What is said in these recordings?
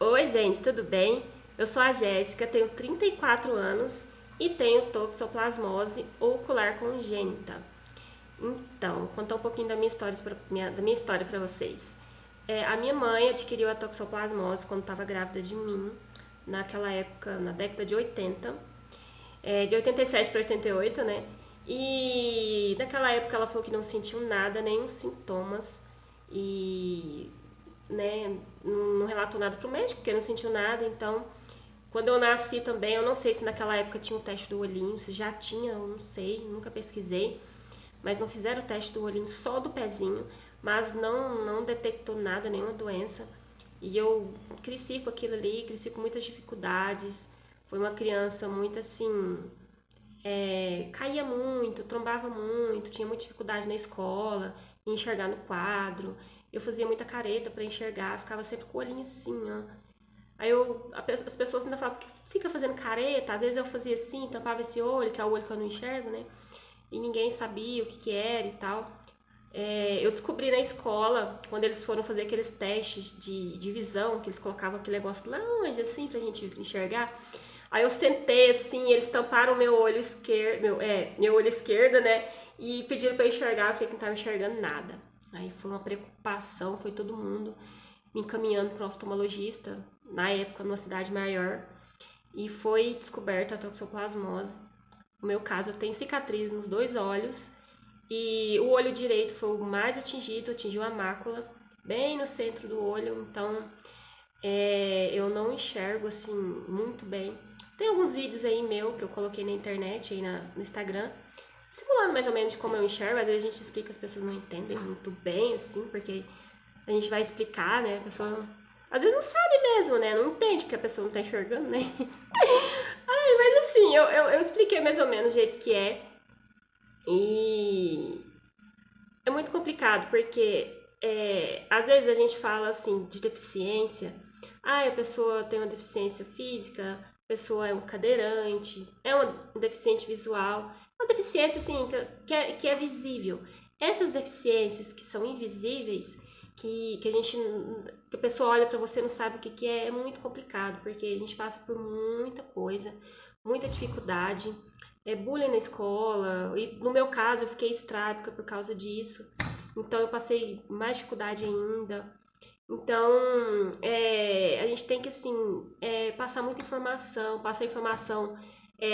Oi, gente, tudo bem? Eu sou a Jéssica, tenho 34 anos e tenho toxoplasmose ocular congênita. Então, vou contar um pouquinho da minha história para vocês. A minha mãe adquiriu a toxoplasmose quando estava grávida de mim, naquela época, na década de 80, de 87 para 88, né? E naquela época ela falou que não sentiu nada, nenhum sintomas, e né, não relatou nada pro médico, porque não sentiu nada, então quando eu nasci também, eu não sei se naquela época tinha o teste do olhinho, se já tinha, eu não sei, nunca pesquisei, mas não fizeram o teste do olhinho, só do pezinho, mas não detectou nada, nenhuma doença. E eu cresci com aquilo ali, cresci com muitas dificuldades. Foi uma criança muito assim, caía muito, trombava muito, tinha muita dificuldade na escola, em enxergar no quadro. Eu fazia muita careta para enxergar, ficava sempre com o olhinho assim, ó. As pessoas ainda falavam, por que você fica fazendo careta? Às vezes eu fazia assim, tampava esse olho, que é o olho que eu não enxergo, né? E ninguém sabia o que que era e tal. Eu descobri na escola, quando eles foram fazer aqueles testes de visão, que eles colocavam aquele negócio lá longe, assim, pra gente enxergar. Aí eu sentei assim, eles tamparam meu olho esquerdo, meu olho esquerdo, né? E pediram pra eu enxergar, eu falei que não tava enxergando nada. Aí foi uma preocupação, foi todo mundo me encaminhando para um oftalmologista, na época numa cidade maior, e foi descoberta a toxoplasmose. No meu caso, eu tenho cicatriz nos dois olhos e o olho direito foi o mais atingido, atingiu a mácula, bem no centro do olho, então eu não enxergo assim muito bem. Tem alguns vídeos aí meu que eu coloquei na internet, aí no Instagram, simulando mais ou menos de como eu enxergo. Às vezes a gente explica, as pessoas não entendem muito bem, assim, porque a gente vai explicar, né? A pessoa às vezes não sabe mesmo, né? Não entende porque a pessoa não tá enxergando, né? Mas assim, eu expliquei mais ou menos o jeito que é. E é muito complicado, porque às vezes a gente fala assim de deficiência. Ah, a pessoa tem uma deficiência física, a pessoa é um cadeirante, é uma deficiente visual. Uma deficiência assim que é visível. Essas deficiências que são invisíveis, que a gente que a pessoa olha para você e não sabe o que, que é muito complicado, porque a gente passa por muita coisa, muita dificuldade, bullying na escola, e no meu caso eu fiquei estrábica por causa disso, então eu passei mais dificuldade ainda. Então a gente tem que assim passar muita informação, passar informação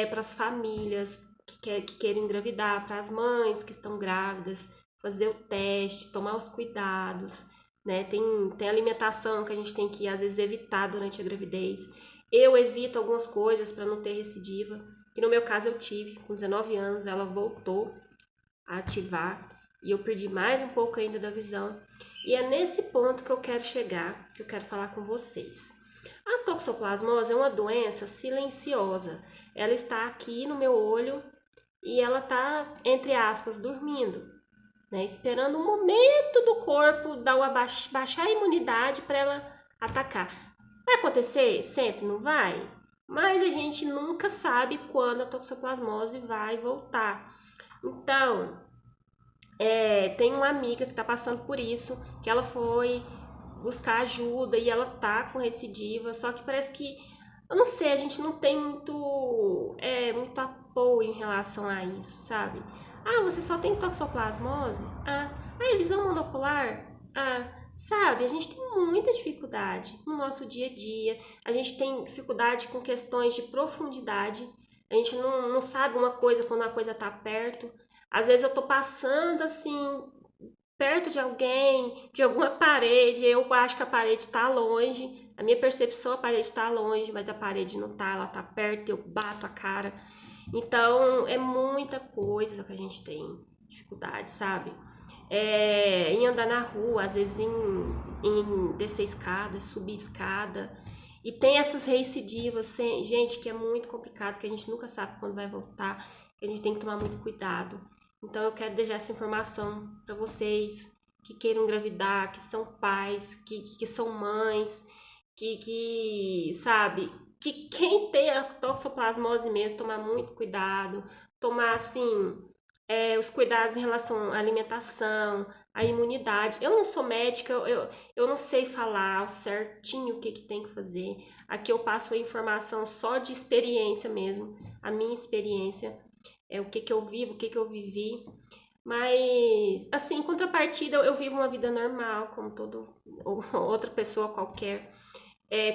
para as famílias que querem engravidar, para as mães que estão grávidas, fazer o teste, tomar os cuidados, né? Tem alimentação que a gente tem que às vezes evitar durante a gravidez. Eu evito algumas coisas para não ter recidiva. E no meu caso eu tive, com 19 anos, ela voltou a ativar e eu perdi mais um pouco ainda da visão. E é nesse ponto que eu quero chegar, que eu quero falar com vocês. A toxoplasmose é uma doença silenciosa. Ela está aqui no meu olho e ela está, entre aspas, dormindo, né? Esperando um momento do corpo dar baixar a imunidade para ela atacar. Vai acontecer? Sempre não vai? Mas a gente nunca sabe quando a toxoplasmose vai voltar. Então, tem uma amiga que está passando por isso, que ela foi buscar ajuda e ela tá com recidiva, só que parece que, eu não sei, a gente não tem muito apoio em relação a isso, sabe? Ah, você só tem toxoplasmose? É visão monocular? Sabe, a gente tem muita dificuldade no nosso dia a dia, a gente tem dificuldade com questões de profundidade, a gente não sabe uma coisa quando a coisa tá perto. Às vezes eu tô passando assim, perto de alguém, de alguma parede, eu acho que a parede está longe, a minha percepção a parede está longe, mas a parede não está, ela está perto, eu bato a cara. Então é muita coisa que a gente tem dificuldade, sabe? Em andar na rua, às vezes em descer escada, subir escada. E tem essas recidivas, gente, que é muito complicado, porque a gente nunca sabe quando vai voltar, que a gente tem que tomar muito cuidado. Então eu quero deixar essa informação para vocês que queiram engravidar, que são pais, que são mães, sabe, que quem tem a toxoplasmose mesmo, tomar muito cuidado, tomar assim os cuidados em relação à alimentação, a imunidade. Eu não sou médica, eu não sei falar certinho o que tem que fazer. Aqui eu passo a informação só de experiência mesmo, a minha experiência, é o que eu vivo, o que eu vivi. Mas, assim, em contrapartida, eu vivo uma vida normal, como toda outra pessoa qualquer,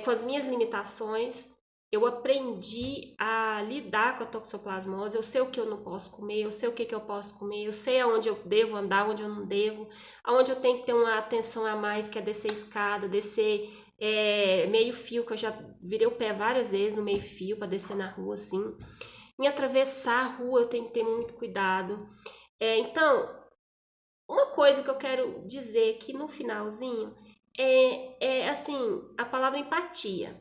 com as minhas limitações. Eu aprendi a lidar com a toxoplasmose. Eu sei o que eu não posso comer, eu sei o que eu posso comer, eu sei aonde eu devo andar, onde eu não devo, aonde eu tenho que ter uma atenção a mais, que é descer escada, descer meio fio, que eu já virei o pé várias vezes no meio fio para descer na rua, assim. Em atravessar a rua, eu tenho que ter muito cuidado. Então, uma coisa que eu quero dizer aqui no finalzinho é assim, a palavra empatia.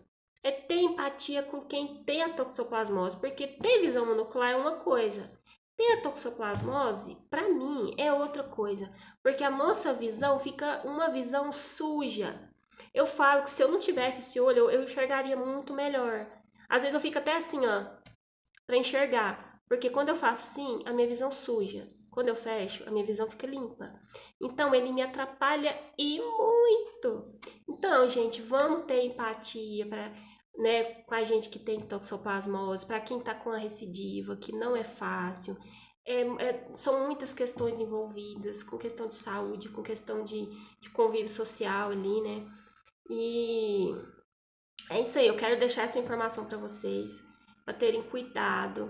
É ter empatia com quem tem a toxoplasmose, porque ter visão monocular é uma coisa. Ter a toxoplasmose, para mim, é outra coisa, porque a nossa visão fica uma visão suja. Eu falo que se eu não tivesse esse olho, eu enxergaria muito melhor. Às vezes eu fico até assim, ó, para enxergar, porque quando eu faço assim, a minha visão suja. Quando eu fecho, a minha visão fica limpa. Então, ele me atrapalha e muito. Então, gente, vamos ter empatia para, né, com a gente que tem toxoplasmose, para quem está com a recidiva, que não é fácil. São muitas questões envolvidas, com questão de saúde, com questão de convívio social ali, né? E é isso aí, eu quero deixar essa informação para vocês, para terem cuidado,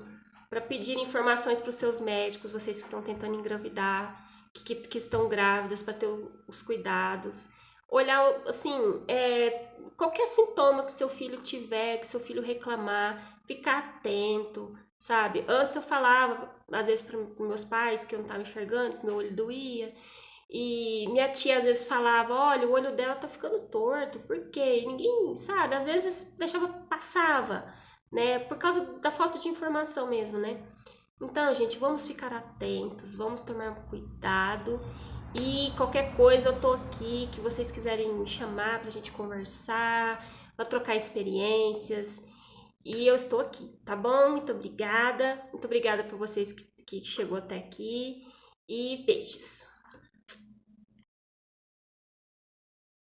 para pedir informações para os seus médicos, vocês que estão tentando engravidar, que estão grávidas, para ter os cuidados. Olhar, assim, qualquer sintoma que seu filho tiver, que seu filho reclamar, ficar atento, sabe? Antes eu falava, às vezes, para meus pais que eu não estava enxergando, que meu olho doía. E minha tia às vezes falava, olha, o olho dela tá ficando torto, por quê? E ninguém, sabe, às vezes deixava, passava, né? Por causa da falta de informação mesmo, né? Então, gente, vamos ficar atentos, vamos tomar cuidado. E qualquer coisa eu tô aqui, que vocês quiserem me chamar pra gente conversar, pra trocar experiências. E eu estou aqui, tá bom? Muito obrigada. Muito obrigada por vocês que chegou até aqui. E beijos.